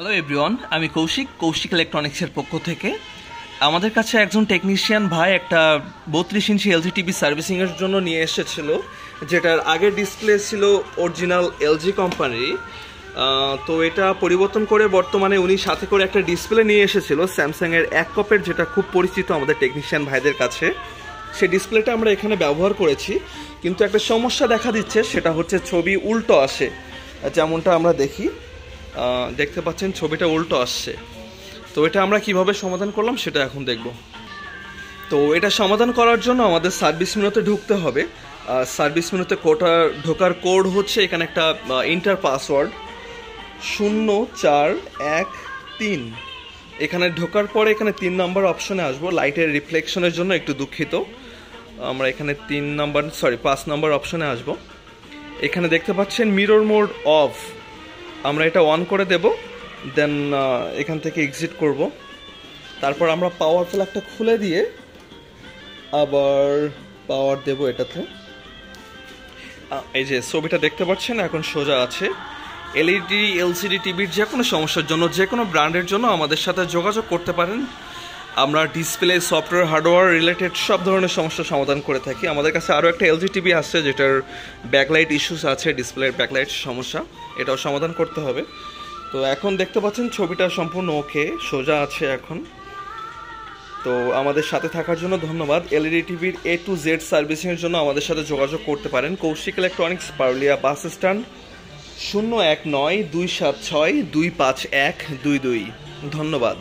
Hello everyone, আমি কৌশিক ইলেকট্রনিক্সের পক্ষ থেকে। আমাদের কাছে একজন টেকনিশিয়ান ভাই একটা 32 ইঞ্চি এলজি টিভি সার্ভিসিংয়ের জন্য নিয়ে এসেছিল, যেটার আগের ডিসপ্লে ছিল অরিজিনাল এলজি কোম্পানির। তো এটা পরিবর্তন করে বর্তমানে উনি সাথে করে একটা ডিসপ্লে নিয়ে এসেছিল স্যামসাংয়ের এক কপের, যেটা খুব পরিচিত আমাদের টেকনিশিয়ান ভাইদের কাছে। সেই ডিসপ্লেটা আমরা এখানে ব্যবহার করেছি, কিন্তু একটা সমস্যা দেখা দিচ্ছে, সেটা হচ্ছে ছবি উল্টো আসে। যেমনটা আমরা দেখতে পাচ্ছেন ছবিটা উল্টো আসছে। তো এটা আমরা কিভাবে সমাধান করলাম সেটা এখন দেখব। তো এটা সমাধান করার জন্য আমাদের সার্ভিস মেনুতে ঢুকতে হবে। সার্ভিস মেনুতে ঢোকার কোড হচ্ছে এখানে একটা ইন্টার পাসওয়ার্ড 0413। এখানে ঢোকার পরে এখানে 3 নম্বর অপশনে আসবো। লাইটের রিফ্লেকশনের জন্য একটু দুঃখিত, আমরা এখানে 5 নম্বর অপশনে আসবো। এখানে দেখতে পাচ্ছেন মিরর মোড অফ, আমরা এটা অন করে দেব। দেন এখান থেকে এক্সিট করব। তারপর আমরা পাওয়ার প্লাগটা খুলে দিয়ে আবার পাওয়ার দেব এটাতে। এই যে ছবিটা দেখতে পাচ্ছেন এখন সোজা আছে। এলইডি এলসিডি টিভির যে কোনো সমস্যার জন্য, যে কোনো ব্র্যান্ডের জন্য আমাদের সাথে যোগাযোগ করতে পারেন। আমরা ডিসপ্লে, সফটওয়্যার, হার্ডওয়্যার রিলেটেড সব ধরনের সমস্যার সমাধান করে থাকি। আমাদের কাছে আরও একটা এলজি টিভি আসছে, যেটার ব্যাকলাইট ইস্যুস আছে, ডিসপ্লের ব্যাকলাইট সমস্যা, এটাও সমাধান করতে হবে। তো এখন দেখতে পাচ্ছেন ছবিটা সম্পূর্ণ ওকে, সোজা আছে এখন। তো আমাদের সাথে থাকার জন্য ধন্যবাদ। এলইডি টিভির A to Z সার্ভিসিংয়ের জন্য আমাদের সাথে যোগাযোগ করতে পারেন। Koushik electronics, Parulia bus stand, 019 276 25122। ধন্যবাদ।